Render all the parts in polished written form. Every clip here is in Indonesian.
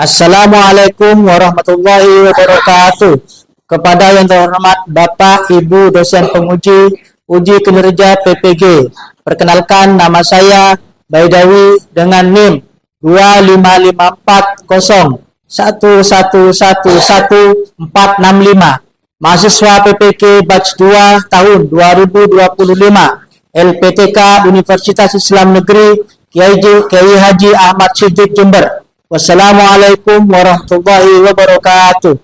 Assalamualaikum warahmatullahi wabarakatuh. Kepada yang terhormat Bapak, Ibu, dosen penguji uji kinerja PPG. Perkenalkan, nama saya Baidawi dengan NIM 2554011111465. Mahasiswa PPG Batch 2 tahun 2025. LPTK Universitas Islam Negeri Kiai Haji Ahmad Siddiq Jember. Wassalamualaikum warahmatullahi wabarakatuh.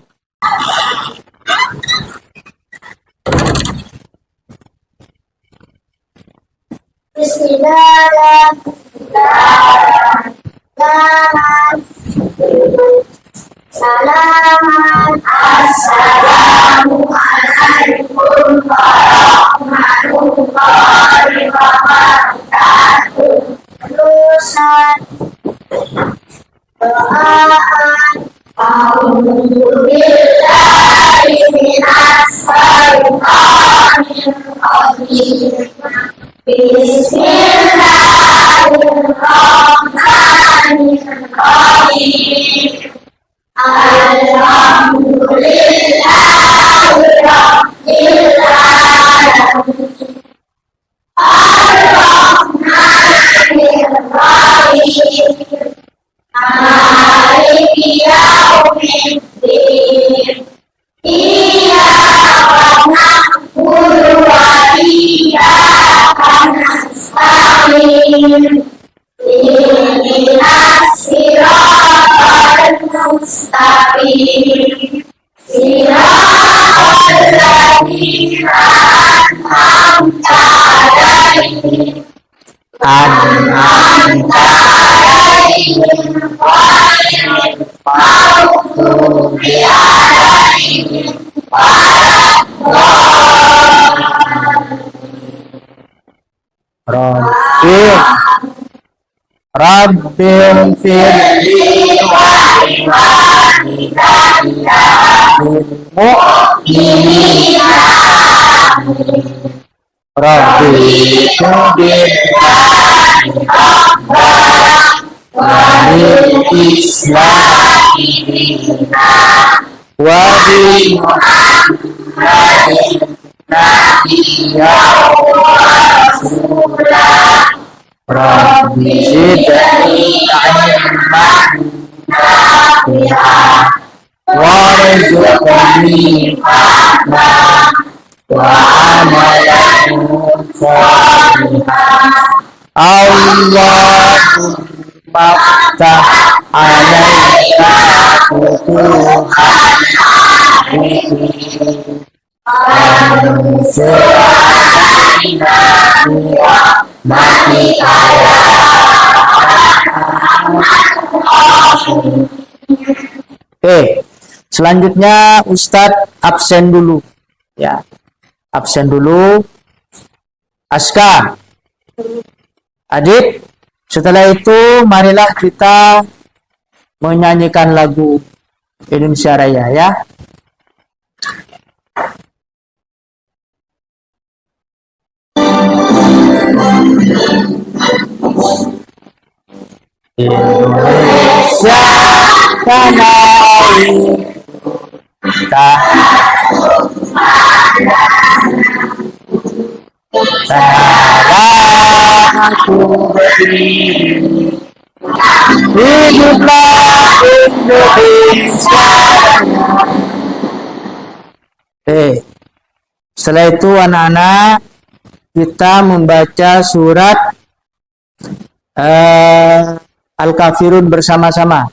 Assalamualaikum warahmatullahi wabarakatuh. Lulusan A'udzubillahi minas syaitonir rajim. Bismillahirrahmanirrahim. Alhamdulillahirabbil alamin. Ar-Rahmanir-Rahim. Maliki yaumiddin. Iyyaka na'budu wa iyyaka nasta'in. Ihdinas siratal mustaqim. Siratal ladzina an'amta 'alaihim. An'amta 'alaihim ghairil maghdubi 'alaihim waladdallin. Rabbil firli Walidayya mu'minina Rabbil billahi rabbana wa bil islami dina wa bi Muhammadin nabiyya wa rasulah. Rabbi zidni ilman nafi'an warzuqni fahman wa amalan salihan. Allahumma ftah alaina futuhan Oke, selanjutnya Ustadz absen dulu. Ya, absen dulu. Aska, Adit, setelah itu marilah kita menyanyikan lagu Indonesia Raya ya. Indonesia tanah air kita, tanah aku berdiri, hiduplah Indonesia. Setelah itu anak-anak kita membaca surat Al-Kafirun bersama-sama.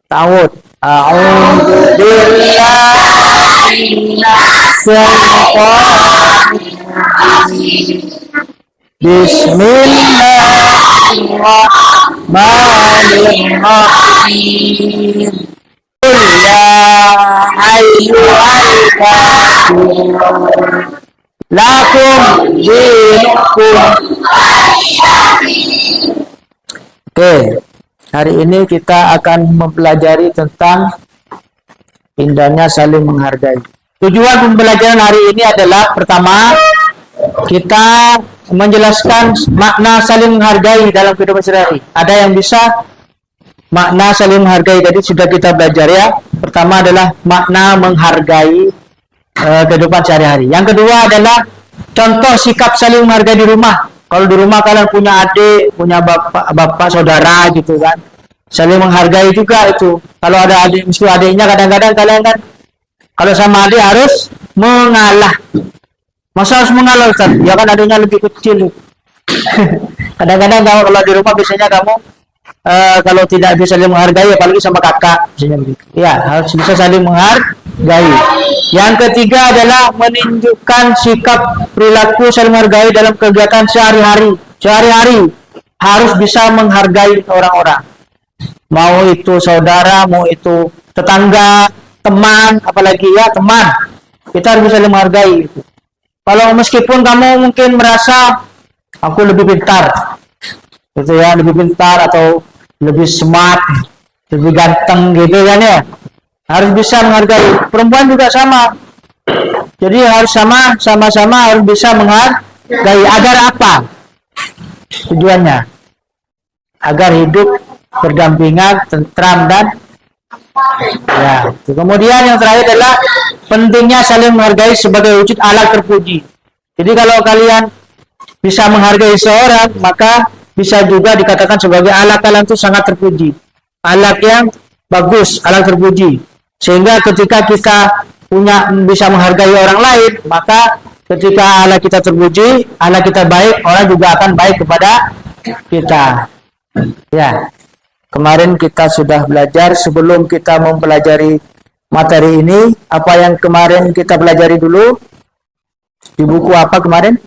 Ta'awud. A'udzubillahi minasyaitonirrajim. Bismillahirrahmanirrahim. Qul ya ayyuhal kafirun lakum dinukum. Oke, hari ini kita akan mempelajari tentang indahnya saling menghargai. Tujuan pembelajaran hari ini adalah pertama, kita menjelaskan makna saling menghargai dalam kehidupan sehari-hari. Ada yang bisa makna saling menghargai tadi sudah kita belajar ya. Pertama adalah makna menghargai kehidupan sehari-hari. Yang kedua adalah contoh sikap saling menghargai di rumah. Kalau di rumah kalian punya adik, punya bapak saudara gitu kan, saling menghargai juga itu. Kalau ada adik, mesti adiknya kadang-kadang kalian kan, kalau sama adik harus mengalah. Masa harus mengalah Ustaz? Ya kan adiknya lebih kecil. Kadang-kadang kalau di rumah biasanya kamu kalau tidak bisa saling menghargai, apalagi sama kakak, misalnya begitu. Ya, harus bisa saling menghargai. Yang ketiga adalah menunjukkan sikap perilaku saling menghargai dalam kegiatan sehari-hari. Sehari-hari harus bisa menghargai orang-orang. Mau itu saudara, mau itu tetangga, teman, apalagi ya teman. Kita harus bisa saling menghargai. Kalau meskipun kamu mungkin merasa aku lebih pintar, gitu ya, lebih pintar atau lebih smart, lebih ganteng gitu kan ya, harus bisa menghargai. Perempuan juga sama, jadi harus sama-sama harus bisa menghargai. Agar apa tujuannya? Agar hidup berdampingan, tentram dan ya. Kemudian yang terakhir adalah pentingnya saling menghargai sebagai wujud alat terpuji. Jadi kalau kalian bisa menghargai seorang, maka bisa juga dikatakan sebagai alat kalian itu sangat terpuji, alat yang bagus, alat terpuji. Sehingga ketika kita bisa menghargai orang lain, maka ketika alat kita terpuji, alat kita baik, orang juga akan baik kepada kita. Ya, kemarin kita sudah belajar. Sebelum kita mempelajari materi ini, apa yang kemarin kita pelajari dulu di buku apa kemarin?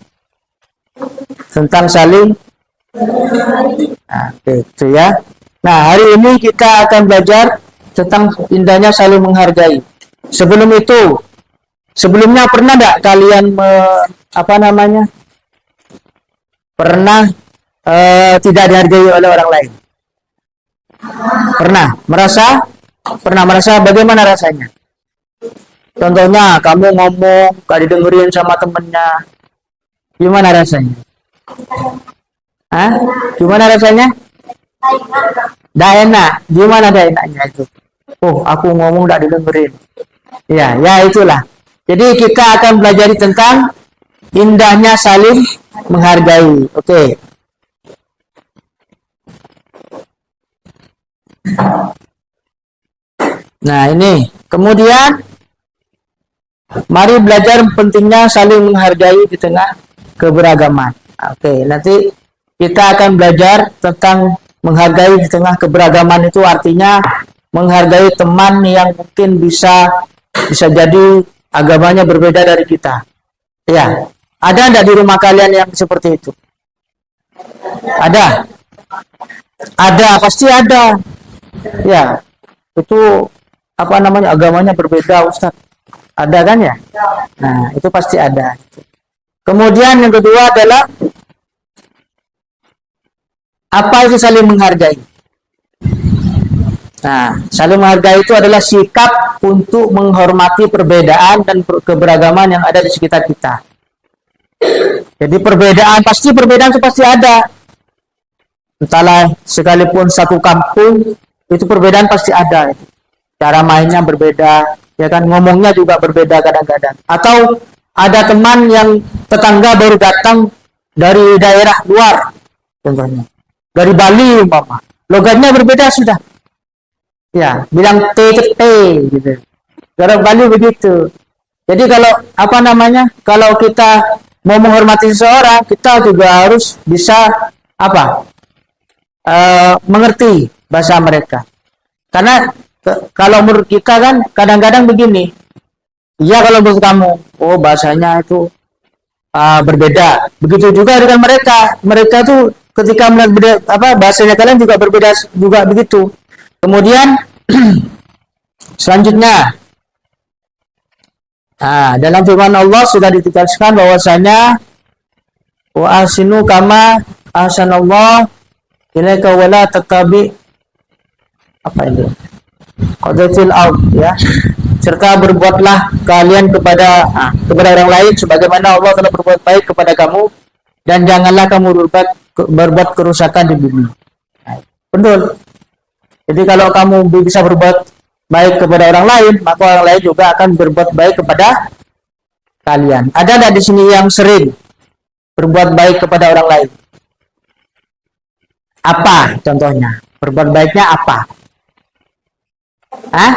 Tentang saling. Nah, itu ya. Nah, hari ini kita akan belajar tentang indahnya saling menghargai. Sebelumnya pernah enggak kalian pernah tidak dihargai oleh orang lain? Pernah merasa bagaimana rasanya? Contohnya kamu ngomong gak didengerin sama temennya, gimana rasanya? Gimana rasanya? Nggak enak. Gimana nggak enaknya itu? Oh, aku ngomong nggak didengerin. Ya itulah. Jadi kita akan belajar tentang indahnya saling menghargai. Oke. Nah ini. Kemudian mari belajar pentingnya saling menghargai di tengah keberagaman. Oke, nanti kita akan belajar tentang menghargai di tengah keberagaman. Itu artinya menghargai teman yang mungkin bisa jadi agamanya berbeda dari kita. Ya, ada enggak di rumah kalian yang seperti itu? Ada, pasti ada. Ya, itu agamanya berbeda, Ustaz. Ada kan ya? Nah, itu pasti ada. Kemudian yang kedua adalah apa itu saling menghargai? Nah, saling menghargai itu adalah sikap untuk menghormati perbedaan dan keberagaman yang ada di sekitar kita. Jadi perbedaan itu pasti ada. Entahlah, sekalipun satu kampung, itu perbedaan pasti ada. Cara mainnya berbeda, ya kan, ngomongnya juga berbeda kadang-kadang. Atau ada teman yang tetangga baru datang dari daerah luar, contohnya dari Bali umpama, logatnya berbeda sudah. Ya, bilang T ke T gitu. Dari Bali begitu. Jadi kalau kita mau menghormati seseorang, kita juga harus bisa mengerti bahasa mereka. Karena kalau menurut kita kan kadang-kadang begini. Ya kalau menurut kamu, oh bahasanya itu berbeda. Begitu juga dengan mereka. Mereka tuh ketika melihat bahasanya kalian juga berbeda juga begitu. Kemudian selanjutnya, dalam firman Allah sudah ditegaskan bahwasanya wa asinu kama ahsanallah ilaika wala tatabi qadafil ard, ya. Serta berbuatlah kalian kepada orang lain sebagaimana Allah telah berbuat baik kepada kamu, dan janganlah kamu berbuat kerusakan di bumi. Betul. Jadi kalau kamu bisa berbuat baik kepada orang lain, maka orang lain juga akan berbuat baik kepada kalian. Ada nggak di sini yang sering berbuat baik kepada orang lain? Apa contohnya? Berbuat baiknya apa? Hah?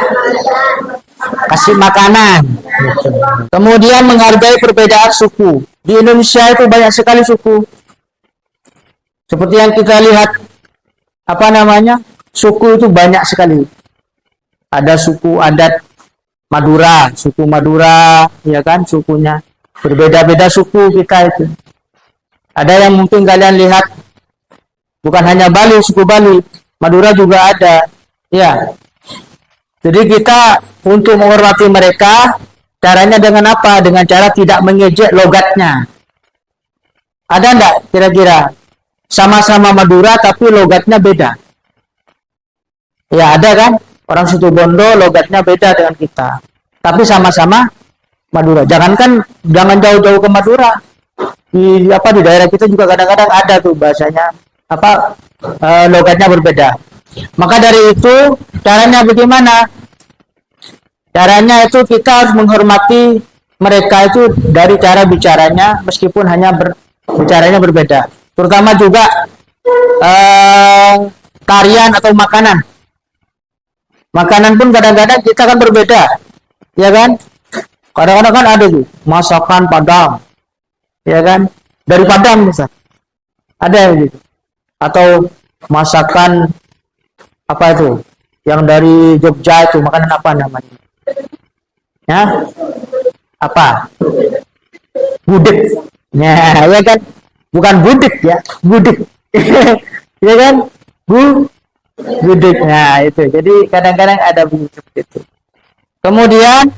Kasih makanan. Kemudian menghargai perbedaan suku. Di Indonesia itu banyak sekali suku. Seperti yang kita lihat, apa namanya? Suku itu banyak sekali. Ada suku adat Madura, suku Madura, ya kan, sukunya. Berbeda-beda suku kita itu. Ada yang mungkin kalian lihat, bukan hanya Bali, suku Bali, Madura juga ada. Ya. Jadi kita untuk menghormati mereka, caranya dengan apa? Dengan cara tidak mengejek logatnya. Ada enggak kira-kira? Sama-sama Madura tapi logatnya beda. Ya ada kan? Orang Situbondo logatnya beda dengan kita. Tapi sama-sama Madura. Jangan jauh-jauh ke Madura. Di daerah kita juga kadang-kadang ada tuh bahasanya logatnya berbeda. Maka dari itu caranya bagaimana? Caranya itu kita harus menghormati mereka itu dari cara bicaranya, meskipun hanya bicaranya berbeda. Terutama juga tarian atau makanan. Makanan pun kadang-kadang kita kan berbeda, ya kan? Kadang-kadang kan ada tuh masakan Padang, ya kan? Dari Padang misal, ada yang gitu. Atau masakan apa itu? Yang dari Jogja itu makanan apa namanya? Ya, apa? Gudeg. Ya, ya kan? Bukan budik ya, budik. Ya kan? Gudeg. Nah, itu. Jadi kadang-kadang ada bunyi seperti itu. Kemudian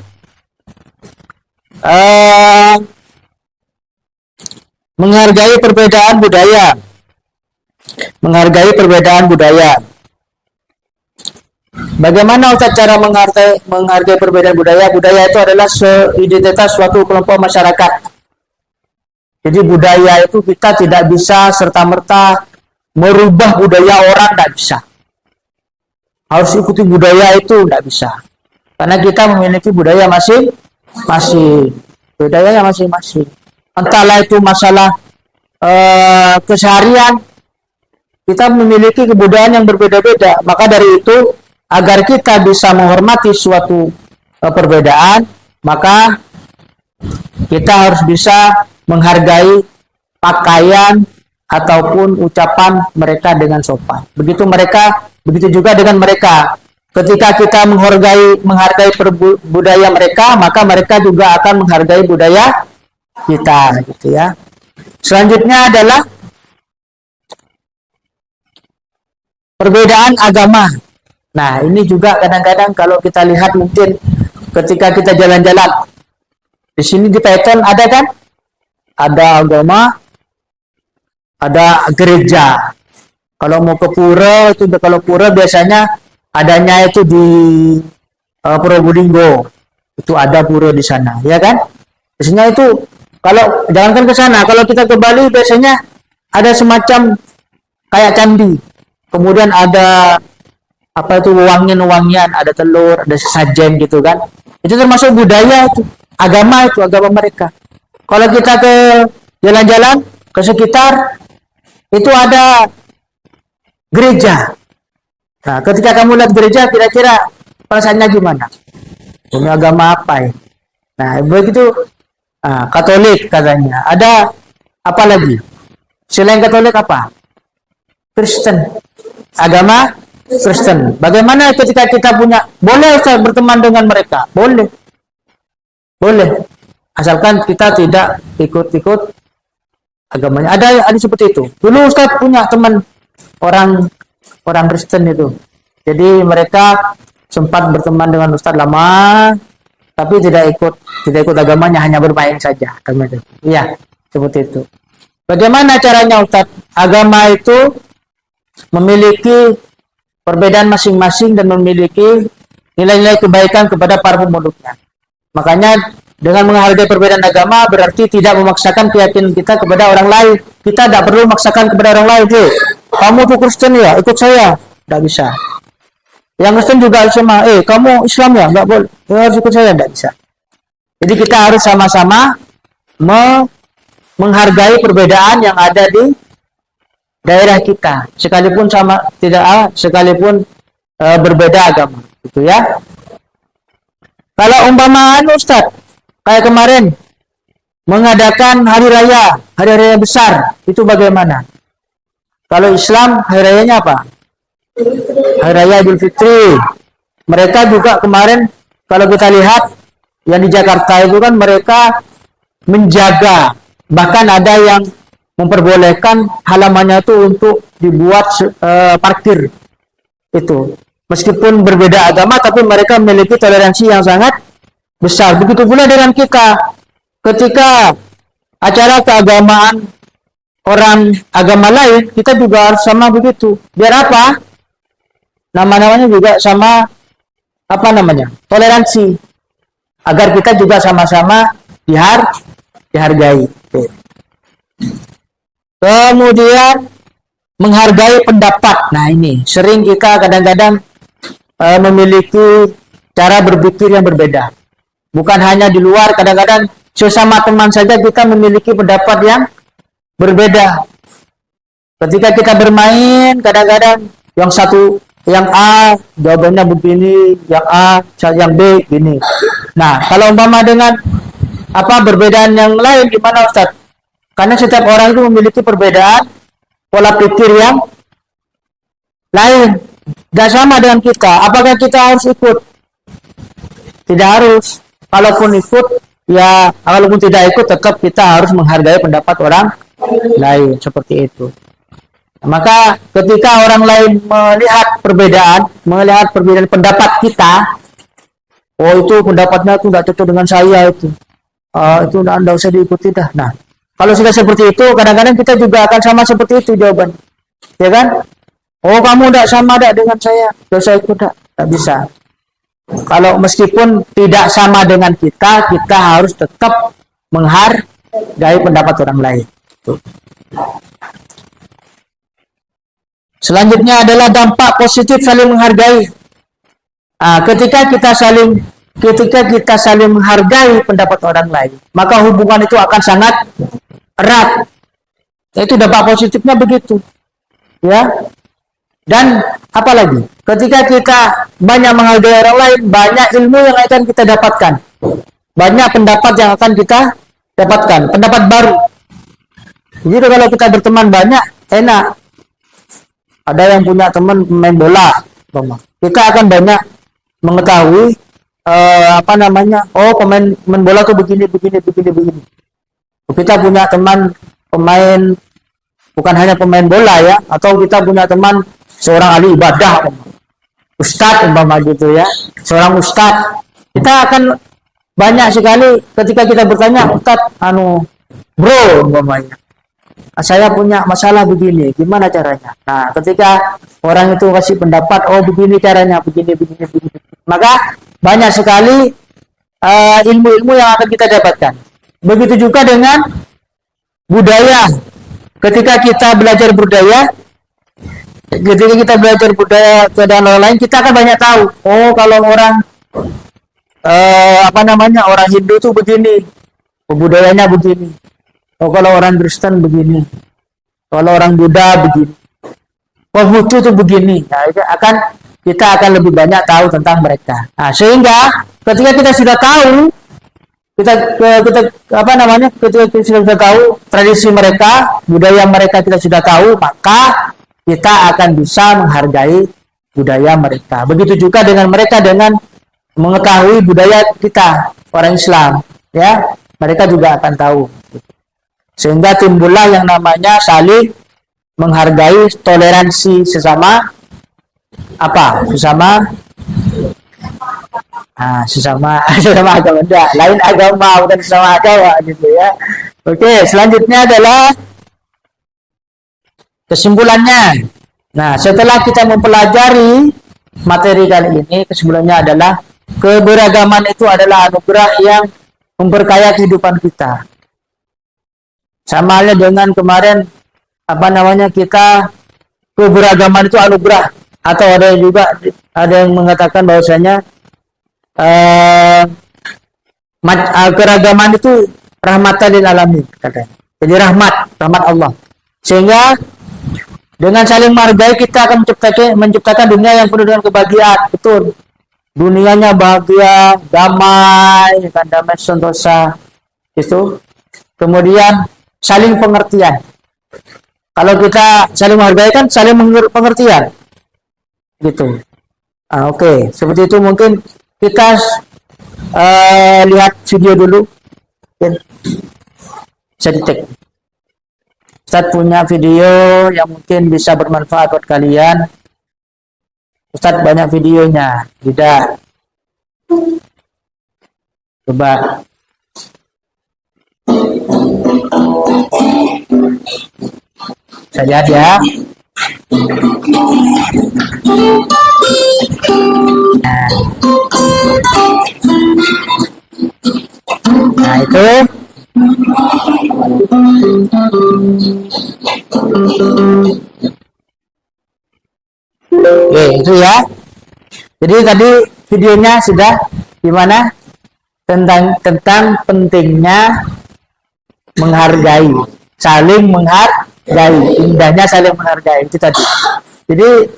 menghargai perbedaan budaya. Menghargai perbedaan budaya. Bagaimana Ustaz cara menghargai perbedaan budaya? Budaya itu adalah identitas suatu kelompok masyarakat. Jadi budaya itu kita tidak bisa serta-merta merubah budaya orang, tidak bisa. Harus ikuti budaya itu, tidak bisa. Karena kita memiliki budaya masing-masing. Budayanya masing-masing. Entahlah itu masalah keseharian, kita memiliki kebudayaan yang berbeda-beda. Maka dari itu, agar kita bisa menghormati suatu perbedaan, maka kita harus bisa menghargai pakaian ataupun ucapan mereka dengan sopan. Begitu juga dengan mereka. Ketika kita menghargai budaya mereka, maka mereka juga akan menghargai budaya kita, gitu ya. Selanjutnya adalah perbedaan agama. Nah, ini juga kadang-kadang kalau kita lihat mungkin ketika kita jalan-jalan, di sini di Python ada kan? Ada agama, ada gereja. Kalau mau ke pura, itu kalau pura biasanya adanya itu di Probolinggo. Itu ada pura di sana, ya kan? Biasanya itu kalau jangankan ke sana, kalau kita ke Bali biasanya ada semacam kayak candi. Kemudian ada wangian-wangian, ada telur, ada sesajen gitu kan. Itu termasuk budaya itu, agama mereka. Kalau kita ke jalan-jalan ke sekitar itu ada gereja. Nah, ketika kamu lihat gereja, kira-kira perasaannya gimana? Ini agama apa ya? Nah, begitu Katolik katanya. Ada apa lagi? Selain Katolik apa? Kristen. Agama Kristen. Bagaimana ketika kita boleh Ustaz berteman dengan mereka? Boleh. Asalkan kita tidak ikut-ikut agamanya. Ada seperti itu. Dulu Ustaz punya teman orang Kristen itu. Jadi mereka sempat berteman dengan Ustaz lama, tapi tidak ikut agamanya, hanya bermain saja. Iya, seperti itu. Bagaimana caranya Ustaz? Agama itu memiliki perbedaan masing-masing dan memiliki nilai-nilai kebaikan kepada para pemeluknya. Makanya dengan menghargai perbedaan agama berarti tidak memaksakan keyakinan kita kepada orang lain. Kita tidak perlu memaksakan kepada orang lain. Kamu tuh Kristen ya, ikut saya. Tidak bisa. Yang Kristen juga harus sama, kamu Islam ya, nggak boleh, harus ikut saya, nggak bisa. Jadi kita harus sama-sama menghargai perbedaan yang ada di daerah kita, sekalipun sekalipun berbeda agama, gitu ya. Kalau umpama Ustaz, kayak kemarin mengadakan hari raya besar, itu bagaimana? Kalau Islam hari rayanya apa? Hari raya Idul Fitri. Mereka juga kemarin kalau kita lihat yang di Jakarta itu kan mereka menjaga, bahkan ada yang memperbolehkan halamannya itu untuk dibuat parkir itu. Meskipun berbeda agama, tapi mereka memiliki toleransi yang sangat besar. Begitu pula dengan kita. Ketika acara keagamaan orang agama lain, kita juga harus sama begitu. Biar apa? Nama-namanya juga sama, toleransi. Agar kita juga sama-sama dihargai. Kemudian menghargai pendapat. Nah ini sering kita kadang-kadang memiliki cara berpikir yang berbeda. Bukan hanya di luar, kadang-kadang sesama teman saja kita memiliki pendapat yang berbeda. Ketika kita bermain, kadang-kadang yang A jawabannya begini, yang A, yang B gini. Nah, kalau umpama dengan perbedaan yang lain gimana Ustaz? Karena setiap orang itu memiliki perbedaan pola pikir yang lain. Gak sama dengan kita. Apakah kita harus ikut? Tidak harus. Kalaupun ikut, walaupun tidak ikut, tetap kita harus menghargai pendapat orang lain. Seperti itu. Maka ketika orang lain melihat perbedaan pendapat kita, itu pendapatnya itu nggak cocok dengan saya itu nggak usah diikuti dah. Nah, kalau sudah seperti itu, kadang-kadang kita juga akan sama seperti itu jawaban, ya kan? Kamu nggak sama dengan saya, nggak usah ikut nggak bisa. Kalau meskipun tidak sama dengan kita harus tetap menghargai pendapat orang lain. Tuh. Selanjutnya adalah dampak positif saling menghargai. Ketika kita saling menghargai pendapat orang lain, maka hubungan itu akan sangat erat. Itu dampak positifnya begitu, ya. Dan apalagi, ketika kita banyak menghargai orang lain, banyak ilmu yang akan kita dapatkan, banyak pendapat yang akan kita dapatkan, pendapat baru. Jadi kalau kita berteman banyak, enak. Ada yang punya teman main bola, kita akan banyak mengetahui pemain bola tuh begini. Kita punya teman pemain, bukan hanya pemain bola ya, atau kita punya teman seorang ahli ibadah, ustadz gitu ya, seorang ustadz. Kita akan banyak sekali ketika kita bertanya, Ustadz, bro, saya punya masalah begini, gimana caranya? Nah, ketika orang itu kasih pendapat, begini caranya, begini. Maka banyak sekali ilmu-ilmu yang akan kita dapatkan. Begitu juga dengan budaya. Ketika kita belajar budaya dan orang lain, kita akan banyak tahu. Kalau orang orang Hindu itu begini, budayanya begini. Kalau orang Kristen begini, kalau orang Buddha begini, Konghucu itu begini. Nah, kita akan lebih banyak tahu tentang mereka. Nah, sehingga ketika kita sudah tahu, ketika kita sudah tahu tradisi mereka, budaya mereka kita sudah tahu, maka kita akan bisa menghargai budaya mereka. Begitu juga dengan mereka dengan mengetahui budaya kita orang Islam, ya, mereka juga akan tahu. Sehingga timbullah yang namanya saling menghargai, toleransi sesama agama, lain agama bukan sesama agama gitu ya. Oke, selanjutnya adalah kesimpulannya. Nah, setelah kita mempelajari materi kali ini, kesimpulannya adalah keberagaman itu adalah anugerah yang memperkaya kehidupan kita. Sama halnya dengan kemarin kita keberagaman itu anugerah. Atau ada yang mengatakan bahwasanya keragaman itu rahmatan lil alamin katanya. Jadi rahmat Allah. Sehingga dengan saling menghargai kita akan menciptakan dunia yang penuh dengan kebahagiaan. Betul. Dunianya bahagia, damai, kan damai sentosa. Itu. Kemudian saling pengertian. Kalau kita saling menghargai kan saling pengertian. Gitu. Oke. Seperti itu mungkin kita lihat video dulu. Bisa di-tag. Ustadz punya video yang mungkin bisa bermanfaat buat kalian. Ustadz banyak videonya. Tidak. Coba. Saya lihat ya. Nah itu. Oke, itu ya. Jadi tadi videonya sudah gimana? Tentang pentingnya menghargai, saling menghargai, indahnya saling menghargai itu tadi. Jadi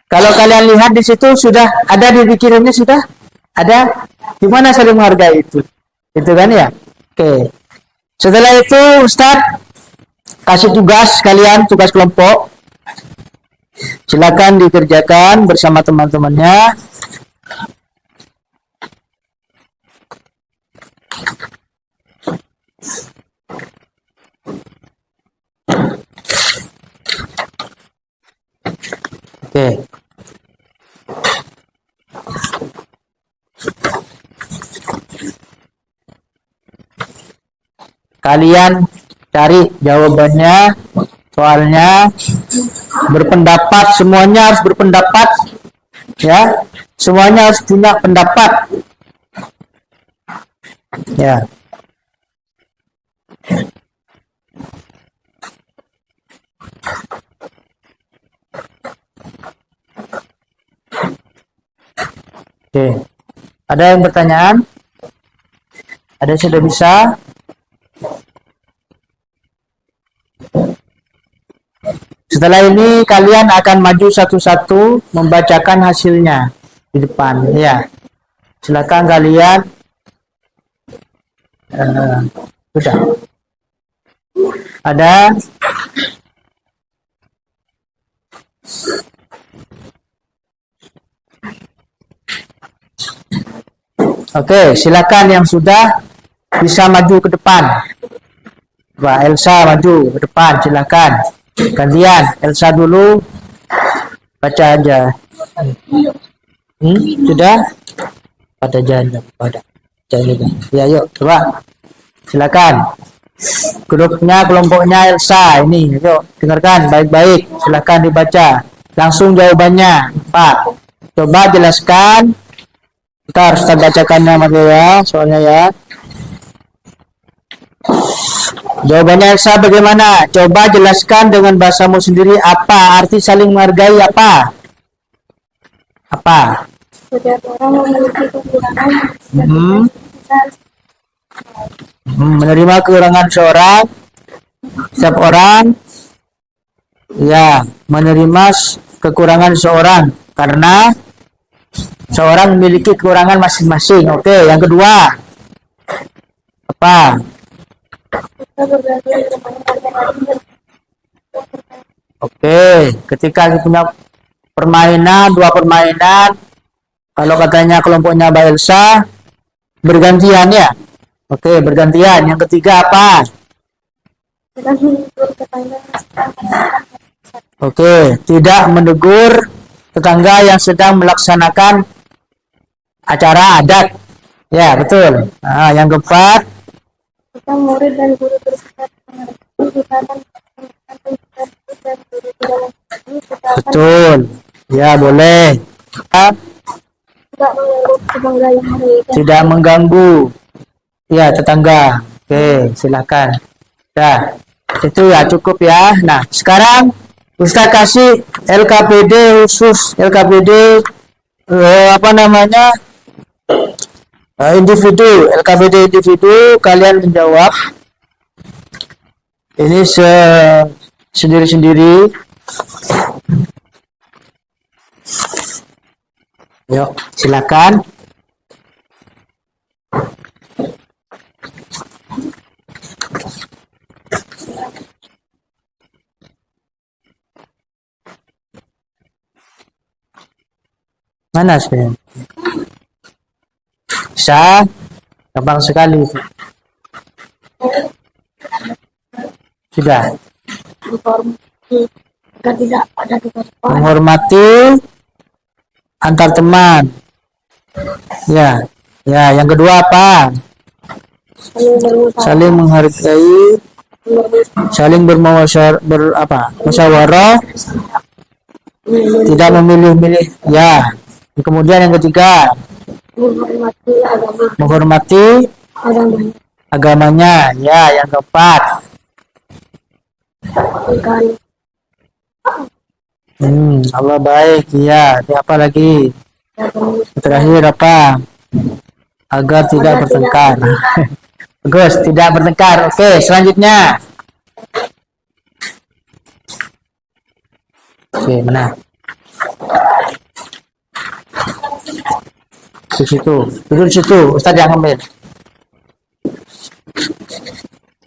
kalau kalian lihat di situ sudah ada di pikirannya sudah ada gimana saling menghargai itu kan ya. Oke. Setelah itu Ustadz kasih tugas kalian, tugas kelompok. Silakan dikerjakan bersama teman-temannya. Oke. Kalian cari jawabannya, soalnya berpendapat, semuanya harus berpendapat ya, semuanya harus punya pendapat ya. Oke, ada yang bertanyaan? Ada yang sudah bisa? Setelah ini kalian akan maju satu-satu membacakan hasilnya di depan ya. Silakan kalian. Sudah. Ada? Oke, silakan yang sudah bisa maju ke depan. Mbak Elsa maju ke depan, silakan. Gantian, Elsa dulu. Baca aja. Sudah? Pada jangan pada. Ya, yuk, coba. Silakan. Grupnya, kelompoknya Elsa ini, yuk dengarkan baik-baik. Silakan dibaca. Langsung jawabannya, Pak. Coba jelaskan. Ntar saya bacakannya sama ya, soalnya ya. Jawabannya Elsa bagaimana? Coba jelaskan dengan bahasamu sendiri apa arti saling menghargai apa? Apa? Setiap orang memiliki kekurangan Menerima kekurangan seorang. Setiap orang ya menerima kekurangan seorang karena seorang memiliki kekurangan masing-masing. Oke, yang kedua apa? Oke, ketika kita punya permainan, dua permainan, kalau katanya kelompoknya Mbak Elsa, bergantian ya. Oke, bergantian. Yang ketiga apa? Oke, tidak menegur tetangga yang sedang melaksanakan acara adat. Ya, betul. Nah, yang keempat. Kita murid dan guru bersikap betul. Ya, boleh. Tidak mengganggu. Ya, tetangga. Oke, silakan. Nah, itu ya cukup ya. Nah, sekarang Ustaz kasih LKPD khusus, LKPD apa namanya, individu, LKPD individu. Kalian menjawab ini sendiri-sendiri. Yuk, silakan. Mana sebenarnya? Bisa, gampang sekali. Sudah. Menghormati agar tidak ada kekerasan. Menghormati antar teman. Ya, ya. Yang kedua apa? Saling menghargai, saling musyawarah, tidak memilih-milih. Ya. Kemudian yang ketiga, Menghormati agama. menghormati Agamanya. agamanya. Ya, yang keempat. Allah baik. Ya, apa lagi? Terakhir apa? Agar tidak bertengkar. Bagus, tidak bertengkar. Oke, selanjutnya. Oke, mana? Di situ. Duduk di situ. Ustaz yang ambil.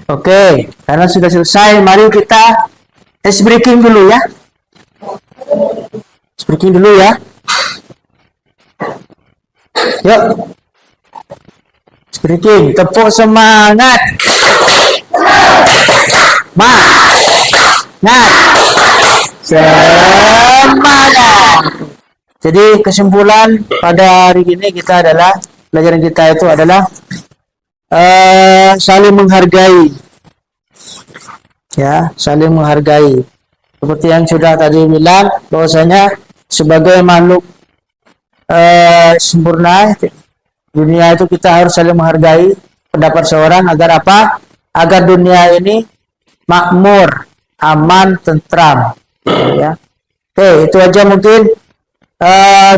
Oke, karena sudah selesai, mari kita ice breaking dulu ya. Ice breaking dulu ya. Yuk. Ice breaking, tepuk semangat. Semangat. Jadi kesimpulan pada hari ini kita adalah, pelajaran kita itu adalah saling menghargai. Ya, saling menghargai. Seperti yang sudah tadi bilang, bahwasanya sebagai makhluk sempurna dunia itu kita harus saling menghargai pendapat seorang agar apa? Agar dunia ini makmur, aman, tentram. Ya. Oke, itu aja mungkin.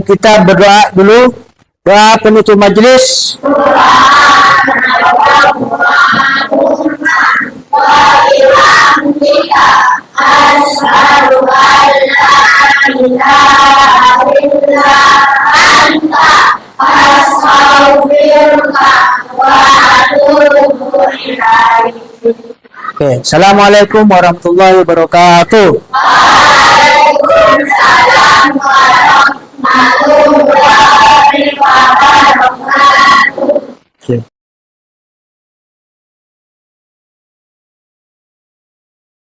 Kita berdoa dulu. Doa penutup majelis. Oke, assalamualaikum warahmatullahi wabarakatuh. Waalaikumsalam warahmatullahi wabarakatuh.